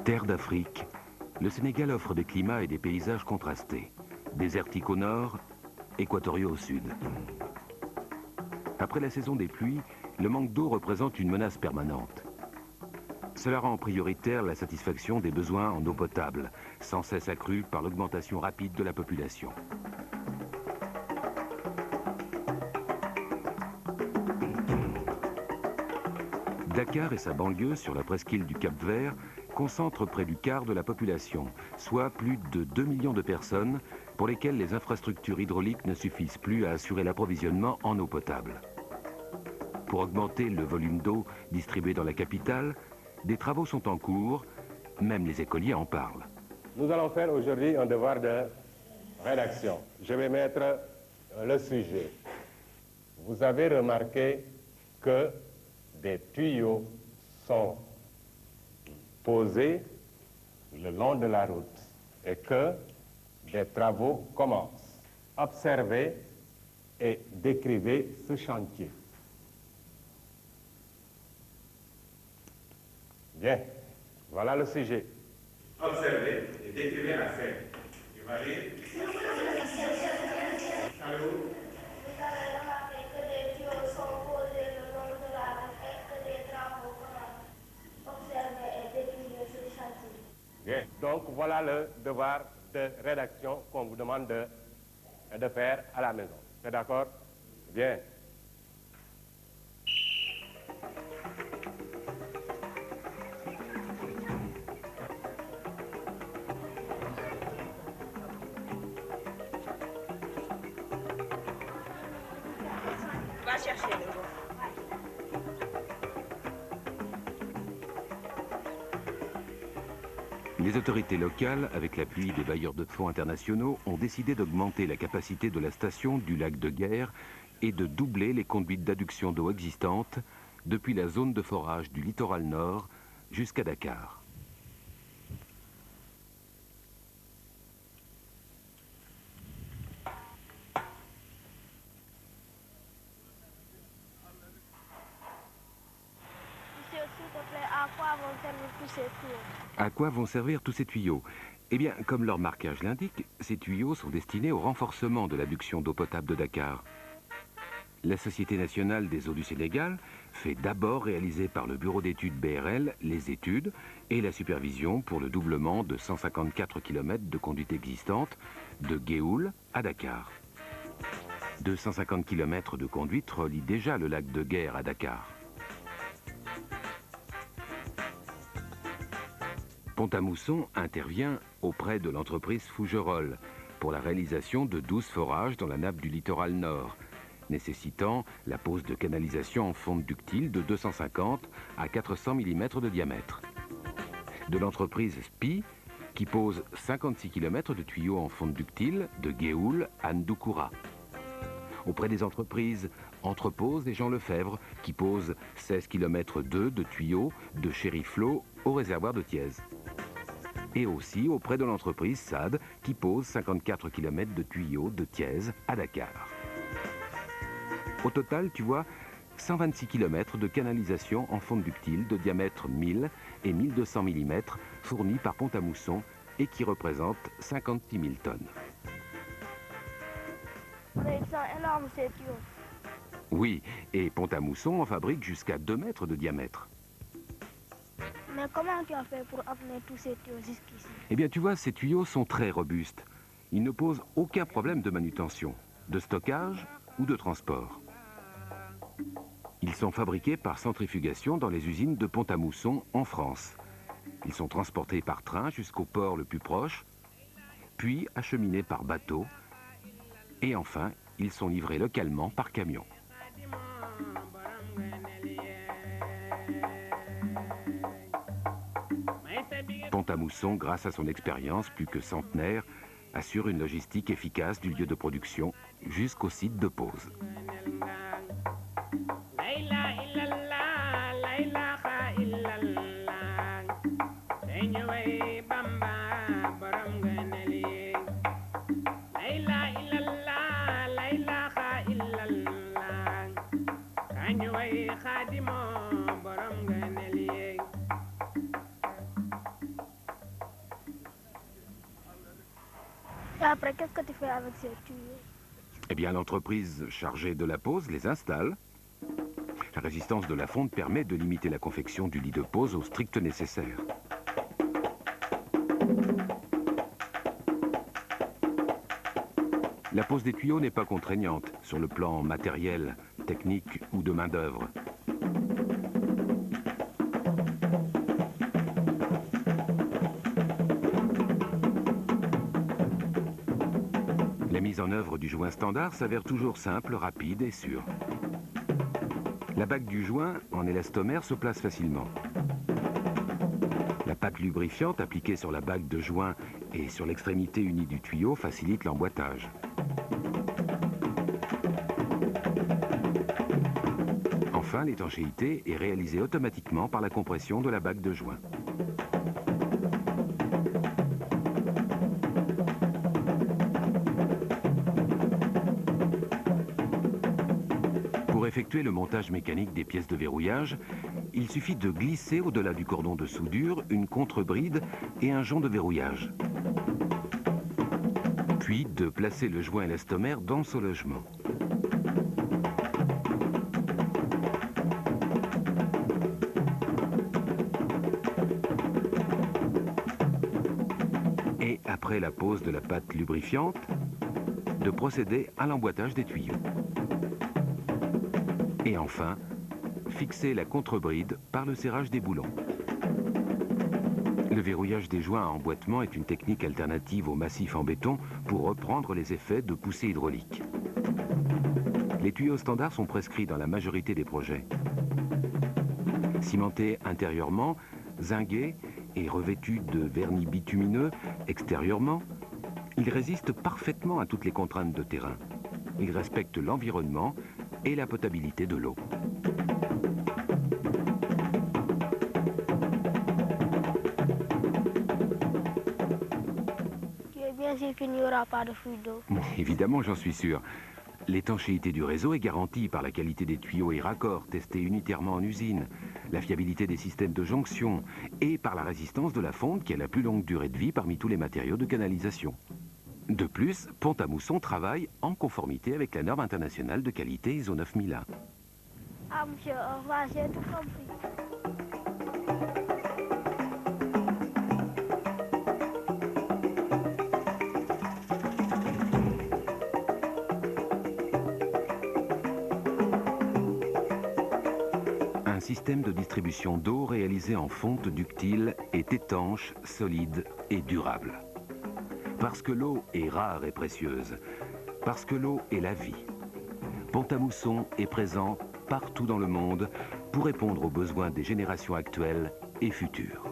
Terre d'Afrique, le Sénégal offre des climats et des paysages contrastés, désertiques au nord, équatoriaux au sud. Après la saison des pluies, le manque d'eau représente une menace permanente. Cela rend prioritaire la satisfaction des besoins en eau potable, sans cesse accrue par l'augmentation rapide de la population. Dakar et sa banlieue sur la presqu'île du Cap-Vert concentrent près du quart de la population, soit plus de 2 millions de personnes pour lesquelles les infrastructures hydrauliques ne suffisent plus à assurer l'approvisionnement en eau potable. Pour augmenter le volume d'eau distribué dans la capitale, des travaux sont en cours, même les écoliers en parlent. Nous allons faire aujourd'hui un devoir de rédaction. Je vais mettre le sujet. Vous avez remarqué que des tuyaux sont posés le long de la route et que des travaux commencent. Observez et décrivez ce chantier. Bien, voilà le sujet. Observez et décrivez la scène. Tu vas lire. Allô? Vous avez remarqué que des tuyaux sont posés le long de la route et que des travaux commencent. Observez et décrivez ce chantier. Bien, donc voilà le devoir de rédaction qu'on vous demande de faire à la maison. C'est d'accord? Bien. Va chercher le bois. Les autorités locales, avec l'appui des bailleurs de fonds internationaux, ont décidé d'augmenter la capacité de la station du lac de Guerre et de doubler les conduites d'adduction d'eau existantes depuis la zone de forage du littoral nord jusqu'à Dakar. Monsieur, s'il te plaît, à quoi vont servir tous ces tuyaux? À quoi vont servir tous ces tuyaux? Eh bien, comme leur marquage l'indique, ces tuyaux sont destinés au renforcement de l'adduction d'eau potable de Dakar. La Société nationale des eaux du Sénégal fait d'abord réaliser par le bureau d'études BRL les études et la supervision pour le doublement de 154 km de conduite existante de Géoul à Dakar. 250 km de conduite relient déjà le lac de Guerre à Dakar. Pont-à-Mousson intervient auprès de l'entreprise Fougerolles pour la réalisation de 12 forages dans la nappe du littoral nord, nécessitant la pose de canalisation en fonte ductile de 250 à 400 mm de diamètre. De l'entreprise SPI, qui pose 56 km de tuyaux en fonte ductile de Géoul à Ndoukoura. Auprès des entreprises Entrepose et Jean Lefebvre, qui posent 16 km de tuyaux de Chériflot au réservoir de Thiès. Et aussi auprès de l'entreprise SAD, qui pose 54 km de tuyaux de Thiès à Dakar. Au total, tu vois, 126 km de canalisation en fonte ductile de diamètre 1000 et 1200 mm fournis par Pont-à-Mousson et qui représentent 56 000 tonnes. Mais ils sont énormes ces tuyaux. Oui, et Pont-à-Mousson en fabrique jusqu'à 2 mètres de diamètre. Mais comment tu as fait pour amener tous ces tuyaux jusqu'ici? Eh bien, tu vois, ces tuyaux sont très robustes. Ils ne posent aucun problème de manutention, de stockage ou de transport. Ils sont fabriqués par centrifugation dans les usines de Pont-à-Mousson en France. Ils sont transportés par train jusqu'au port le plus proche, puis acheminés par bateau. Et enfin, ils sont livrés localement par camion. Pont-à-Mousson, grâce à son expérience plus que centenaire, assure une logistique efficace du lieu de production jusqu'au site de pose. après, qu'est-ce que tu fais avec ces tuyaux? Eh bien, l'entreprise chargée de la pose les installe. La résistance de la fonte permet de limiter la confection du lit de pose au strict nécessaire. La pose des tuyaux n'est pas contraignante sur le plan matériel, technique ou de main-d'œuvre. La mise en œuvre du joint standard s'avère toujours simple, rapide et sûre. La bague du joint en élastomère se place facilement. La pâte lubrifiante appliquée sur la bague de joint et sur l'extrémité unie du tuyau facilite l'emboîtage. Enfin, l'étanchéité est réalisée automatiquement par la compression de la bague de joint. Pour effectuer le montage mécanique des pièces de verrouillage, il suffit de glisser au-delà du cordon de soudure une contre-bride et un jonc de verrouillage. Puis de placer le joint élastomère dans son logement. Et après la pose de la pâte lubrifiante, de procéder à l'emboîtage des tuyaux. Et enfin, fixer la contre-bride par le serrage des boulons. Le verrouillage des joints à emboîtement est une technique alternative au massif en béton pour reprendre les effets de poussée hydraulique. Les tuyaux standards sont prescrits dans la majorité des projets. Cimentés intérieurement, zingués et revêtus de vernis bitumineux extérieurement, ils résistent parfaitement à toutes les contraintes de terrain. Ils respectent l'environnement et la potabilité de l'eau. Tu es bien sûr qu'il n'y aura pas de fuite d'eau. Évidemment, j'en suis sûr. L'étanchéité du réseau est garantie par la qualité des tuyaux et raccords testés unitairement en usine, la fiabilité des systèmes de jonction et par la résistance de la fonte qui a la plus longue durée de vie parmi tous les matériaux de canalisation. De plus, Pont-à-Mousson travaille en conformité avec la norme internationale de qualité ISO 9001. Ah, monsieur, au revoir, j'ai tout compris. Un système de distribution d'eau réalisé en fonte ductile est étanche, solide et durable. Parce que l'eau est rare et précieuse. Parce que l'eau est la vie. Pont-à-Mousson est présent partout dans le monde pour répondre aux besoins des générations actuelles et futures.